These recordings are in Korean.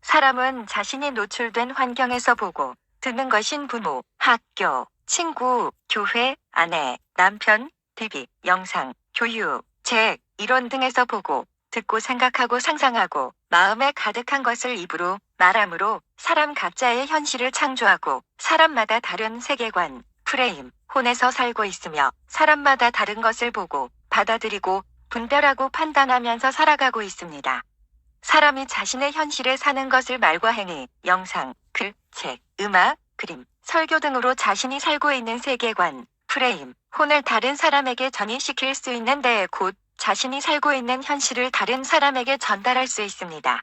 사람은 자신이 노출된 환경에서 보고 듣는 것인 부모, 학교, 친구, 교회, 아내, 남편, TV, 영상, 교육, 책, 이론 등에서 보고 듣고 생각하고 상상하고 마음에 가득한 것을 입으로 말함으로 사람 각자의 현실을 창조하고 사람마다 다른 세계관, 프레임, 혼에서 살고 있으며 사람마다 다른 것을 보고 받아들이고 분별하고 판단하면서 살아가고 있습니다. 사람이 자신의 현실에 사는 것을 말과 행위, 영상, 글, 책, 음악, 그림, 설교 등으로 자신이 살고 있는 세계관, 프레임, 혼을 다른 사람에게 전이시킬 수 있는 데 곧 자신이 살고 있는 현실을 다른 사람에게 전달할 수 있습니다.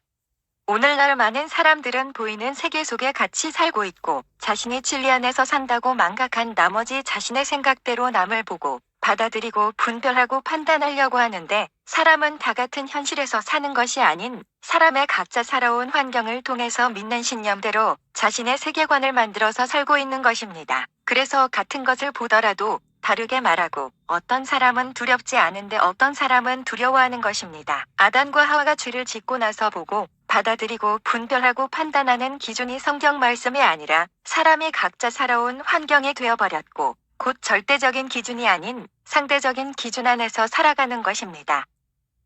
오늘날 많은 사람들은 보이는 세계 속에 같이 살고 있고 자신이 진리 안에서 산다고 망각한 나머지 자신의 생각대로 남을 보고 받아들이고 분별하고 판단하려고 하는데 사람은 다 같은 현실에서 사는 것이 아닌 사람의 각자 살아온 환경을 통해서 믿는 신념대로 자신의 세계관을 만들어서 살고 있는 것입니다. 그래서 같은 것을 보더라도 다르게 말하고 어떤 사람은 두렵지 않은데 어떤 사람은 두려워하는 것입니다. 아담과 하와가 죄를 짓고 나서 보고 받아들이고 분별하고 판단하는 기준이 성경 말씀이 아니라 사람이 각자 살아온 환경이 되어버렸고 곧 절대적인 기준이 아닌 상대적인 기준 안에서 살아가는 것입니다.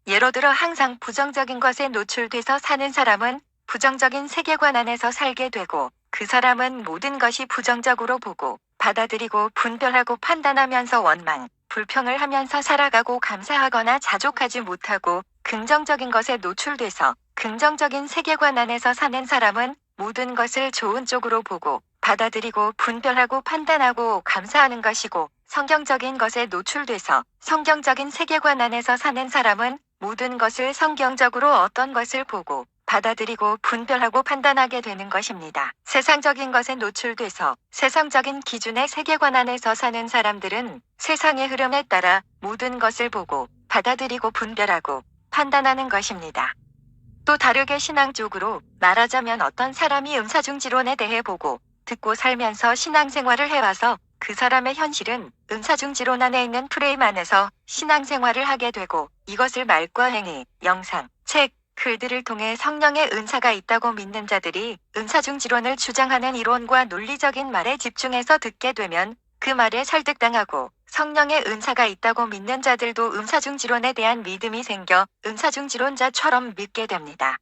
예로 들어 항상 부정적인 것에 노출돼서 사는 사람은 부정적인 세계관 안에서 살게 되고 그 사람은 모든 것이 부정적으로 보고 받아들이고 분별하고 판단하면서 원망, 불평을 하면서 살아가고 감사하거나 자족하지 못하고 긍정적인 것에 노출돼서 긍정적인 세계관 안에서 사는 사람은 모든 것을 좋은 쪽으로 보고 받아들이고 분별하고 판단하고 감사하는 것이고 성경적인 것에 노출돼서 성경적인 세계관 안에서 사는 사람은 모든 것을 성경적으로 어떤 것을 보고 받아들이고 분별하고 판단하게 되는 것입니다. 세상적인 것에 노출돼서 세상적인 기준의 세계관 안에서 사는 사람들은 세상의 흐름에 따라 모든 것을 보고 받아들이고 분별하고 판단하는 것입니다. 또 다르게 신앙적으로 말하자면 어떤 사람이 음사중지론에 대해 보고 듣고 살면서 신앙생활을 해와서 그 사람의 현실은 음사중지론 안에 있는 프레임 안에서 신앙생활을 하게 되고 이것을 말과 행위, 영상, 책, 글들을 통해 성령의 은사가 있다고 믿는 자들이 음사중지론을 주장하는 이론과 논리적인 말에 집중해서 듣게 되면 그 말에 설득당하고 성령의 은사가 있다고 믿는 자들도 음사중지론에 대한 믿음이 생겨 음사중지론자처럼 믿게 됩니다.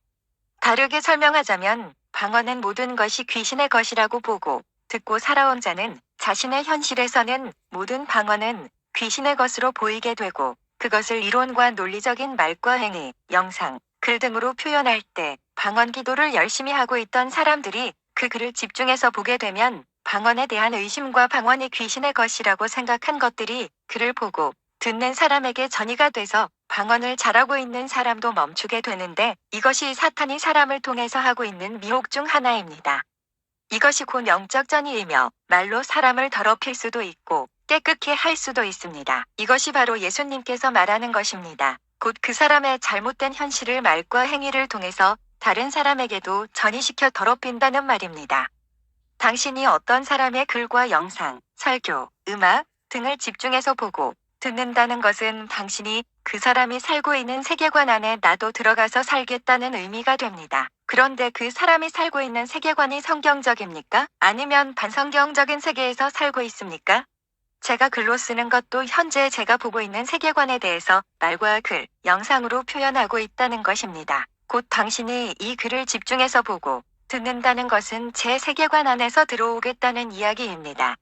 다르게 설명하자면 방언은 모든 것이 귀신의 것이라고 보고 듣고 살아온 자는 자신의 현실에서는 모든 방언은 귀신의 것으로 보이게 되고 그것을 이론과 논리적인 말과 행위, 영상, 글 등으로 표현할 때 방언 기도를 열심히 하고 있던 사람들이 그 글을 집중해서 보게 되면 방언에 대한 의심과 방언이 귀신의 것이라고 생각한 것들이 그를 보고 듣는 사람에게 전이가 돼서 방언을 잘하고 있는 사람도 멈추게 되는데 이것이 사탄이 사람을 통해서 하고 있는 미혹 중 하나입니다. 이것이 곧 영적 전이이며 말로 사람을 더럽힐 수도 있고 깨끗게 할 수도 있습니다. 이것이 바로 예수님께서 말하는 것입니다. 곧 그 사람의 잘못된 현실을 말과 행위를 통해서 다른 사람에게도 전이시켜 더럽힌다는 말입니다. 당신이 어떤 사람의 글과 영상, 설교, 음악 등을 집중해서 보고 듣는다는 것은 당신이 그 사람이 살고 있는 세계관 안에 나도 들어가서 살겠다는 의미가 됩니다. 그런데 그 사람이 살고 있는 세계관이 성경적입니까? 아니면 반성경적인 세계에서 살고 있습니까? 제가 글로 쓰는 것도 현재 제가 보고 있는 세계관에 대해서 말과 글, 영상으로 표현하고 있다는 것입니다. 곧 당신이 이 글을 집중해서 보고 듣는다는 것은 제 세계관 안에서 들어오겠다는 이야기입니다.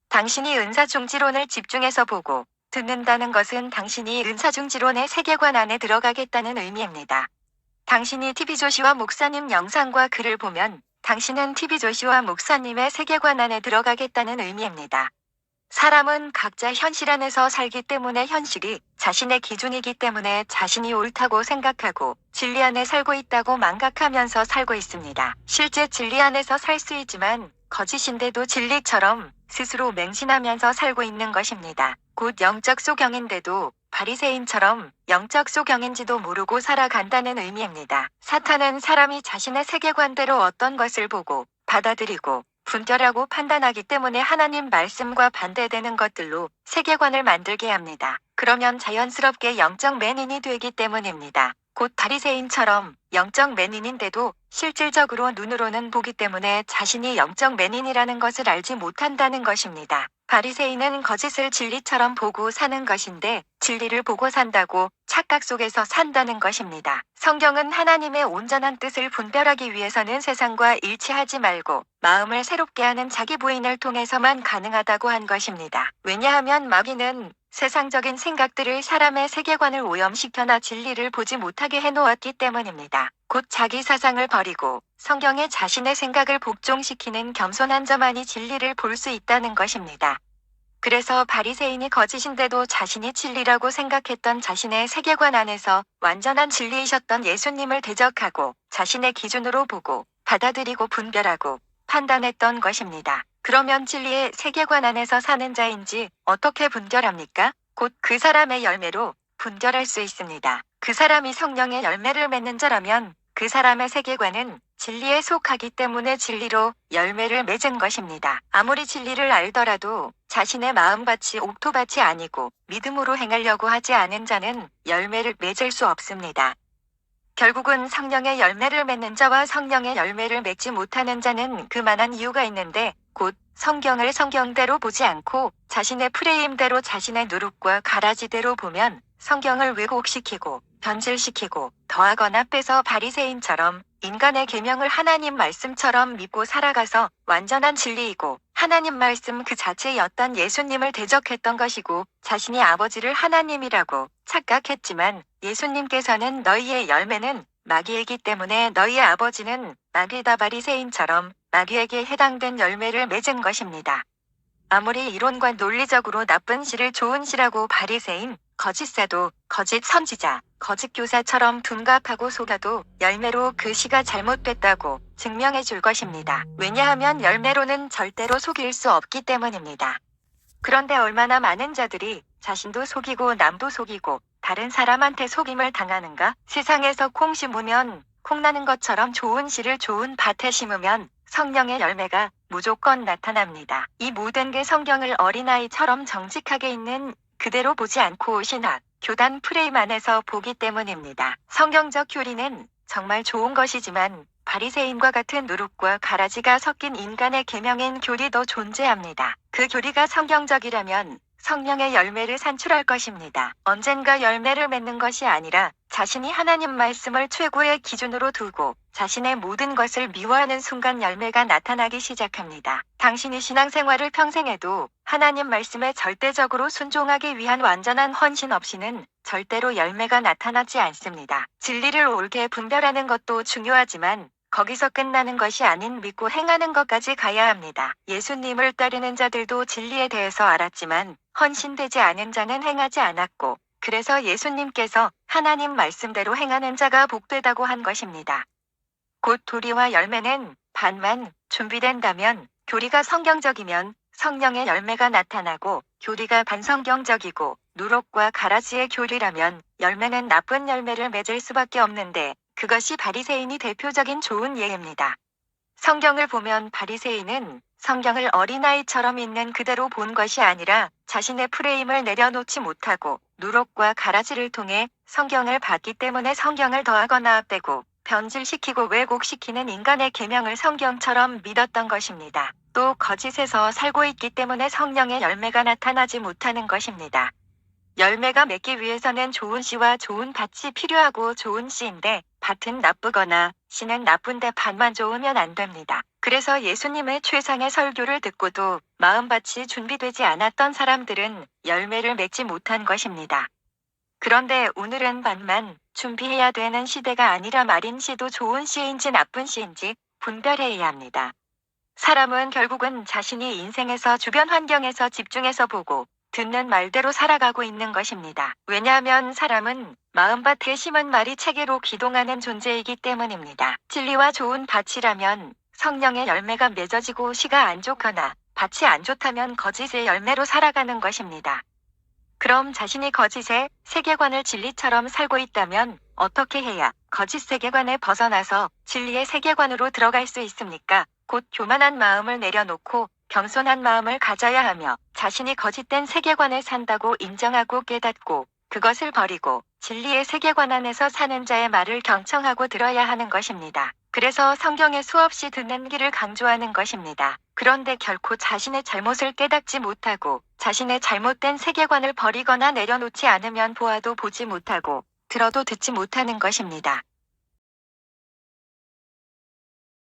당신이 은사중지론을 집중해서 보고 듣는다는 것은 당신이 은사중지론의 세계관 안에 들어가겠다는 의미입니다. 당신이 TV 조시와 목사님 영상과 글을 보면 당신은 TV 조시와 목사님의 세계관 안에 들어가겠다는 의미입니다. 사람은 각자 현실 안에서 살기 때문에 현실이 자신의 기준이기 때문에 자신이 옳다고 생각하고 진리 안에 살고 있다고 망각하면서 살고 있습니다. 실제 진리 안에서 살 수 있지만 거짓인데도 진리처럼 스스로 맹신하면서 살고 있는 것입니다. 곧 영적 소경인데도 바리새인처럼 영적 소경인지도 모르고 살아간다는 의미입니다. 사탄은 사람이 자신의 세계관대로 어떤 것을 보고 받아들이고 분별하고 판단하기 때문에 하나님 말씀과 반대되는 것들로 세계관을 만들게 합니다. 그러면 자연스럽게 영적 맹인이 되기 때문입니다. 곧 바리새인처럼 영적 맨인인데도 실질적으로 눈으로는 보기 때문에 자신이 영적 맨인이라는 것을 알지 못한다는 것입니다. 바리새인은 거짓을 진리처럼 보고 사는 것인데 진리를 보고 산다고 착각 속에서 산다는 것입니다. 성경은 하나님의 온전한 뜻을 분별하기 위해서는 세상과 일치하지 말고 마음을 새롭게 하는 자기 부인을 통해서만 가능하다고 한 것입니다. 왜냐하면 마귀는 세상적인 생각들을 사람의 세계관을 오염시켜나 진리를 보지 못하게 해놓았기 때문입니다. 곧 자기 사상을 버리고 성경에 자신의 생각을 복종시키는 겸손한 자만이 진리를 볼 수 있다는 것입니다. 그래서 바리새인이 거짓인데도 자신이 진리라고 생각했던 자신의 세계관 안에서 완전한 진리이셨던 예수님을 대적하고 자신의 기준으로 보고 받아들이고 분별하고 판단했던 것입니다. 그러면 진리의 세계관 안에서 사는 자인지 어떻게 분별합니까? 곧 그 사람의 열매로 분별할 수 있습니다. 그 사람이 성령의 열매를 맺는 자라면 그 사람의 세계관은 진리에 속하기 때문에 진리로 열매를 맺은 것입니다. 아무리 진리를 알더라도 자신의 마음밭이 옥토밭이 아니고 믿음으로 행하려고 하지 않은 자는 열매를 맺을 수 없습니다. 결국은 성령의 열매를 맺는 자와 성령의 열매를 맺지 못하는 자는 그만한 이유가 있는데 곧 성경을 성경대로 보지 않고 자신의 프레임대로 자신의 누룩과 가라지대로 보면 성경을 왜곡시키고 변질시키고 더하거나 빼서 바리새인처럼 인간의 계명을 하나님 말씀처럼 믿고 살아가서 완전한 진리이고 하나님 말씀 그 자체였던 예수님을 대적했던 것이고 자신이 아버지를 하나님이라고 착각했지만 예수님께서는 너희의 열매는 마귀이기 때문에 너희의 아버지는 마귀다 바리새인처럼 마귀에게 해당된 열매를 맺은 것입니다. 아무리 이론과 논리적으로 나쁜 시를 좋은 시라고 바리새인, 거짓 사도, 거짓 선지자, 거짓 교사처럼 둔갑하고 속아도 열매로 그 시가 잘못됐다고 증명해 줄 것입니다. 왜냐하면 열매로는 절대로 속일 수 없기 때문입니다. 그런데 얼마나 많은 자들이 자신도 속이고 남도 속이고 다른 사람한테 속임을 당하는가? 세상에서 콩 심으면 콩 나는 것처럼 좋은 씨를 좋은 밭에 심으면 성령의 열매가 무조건 나타납니다. 이 모든 게 성경을 어린아이처럼 정직하게 있는 그대로 보지 않고 신학, 교단 프레임 안에서 보기 때문입니다. 성경적 교리는 정말 좋은 것이지만 바리새인과 같은 누룩과 가라지가 섞인 인간의 계명인 교리도 존재합니다. 그 교리가 성경적이라면 성령의 열매를 산출할 것입니다. 언젠가 열매를 맺는 것이 아니라 자신이 하나님 말씀을 최고의 기준으로 두고 자신의 모든 것을 미워하는 순간 열매가 나타나기 시작합니다. 당신이 신앙생활을 평생 해도 하나님 말씀에 절대적으로 순종하기 위한 완전한 헌신 없이는 절대로 열매가 나타나지 않습니다. 진리를 옳게 분별하는 것도 중요하지만 거기서 끝나는 것이 아닌 믿고 행하는 것까지 가야 합니다. 예수님을 따르는 자들도 진리에 대해서 알았지만 헌신되지 않은 자는 행하지 않았고 그래서 예수님께서 하나님 말씀대로 행하는 자가 복되다고 한 것입니다. 곧 도리와 열매는 반만 준비된다면 교리가 성경적이면 성령의 열매가 나타나고 교리가 반성경적이고 누룩과 가라지의 교리라면 열매는 나쁜 열매를 맺을 수밖에 없는데 그것이 바리새인이 대표적인 좋은 예입니다. 성경을 보면 바리새인은 성경을 어린아이처럼 있는 그대로 본 것이 아니라 자신의 프레임을 내려놓지 못하고 누룩과 가라지를 통해 성경을 봤기 때문에 성경을 더하거나 빼고 변질시키고 왜곡시키는 인간의 계명을 성경처럼 믿었던 것입니다. 또 거짓에서 살고 있기 때문에 성령의 열매가 나타나지 못하는 것입니다. 열매가 맺기 위해서는 좋은 씨와 좋은 밭이 필요하고 좋은 씨인데 밭은 나쁘거나 씨는 나쁜데 밭만 좋으면 안 됩니다. 그래서 예수님의 최상의 설교를 듣고도 마음밭이 준비되지 않았던 사람들은 열매를 맺지 못한 것입니다. 그런데 오늘은 밭만 준비해야 되는 시대가 아니라 마린 씨도 좋은 씨인지 나쁜 씨인지 분별해야 합니다. 사람은 결국은 자신이 인생에서 주변 환경에서 집중해서 보고 듣는 말대로 살아가고 있는 것입니다. 왜냐하면 사람은 마음밭에 심은 말이 체계로 기동하는 존재이기 때문입니다. 진리와 좋은 밭이라면 성령의 열매가 맺어지고 씨가 안 좋거나 밭이 안 좋다면 거짓의 열매로 살아가는 것입니다. 그럼 자신이 거짓의 세계관을 진리처럼 살고 있다면 어떻게 해야 거짓 세계관에 벗어나서 진리의 세계관으로 들어갈 수 있습니까? 곧 교만한 마음을 내려놓고 겸손한 마음을 가져야 하며 자신이 거짓된 세계관에 산다고 인정하고 깨닫고 그것을 버리고 진리의 세계관 안에서 사는 자의 말을 경청하고 들어야 하는 것입니다. 그래서 성경에 수없이 듣는 길을 강조하는 것입니다. 그런데 결코 자신의 잘못을 깨닫지 못하고 자신의 잘못된 세계관을 버리거나 내려놓지 않으면 보아도 보지 못하고 들어도 듣지 못하는 것입니다.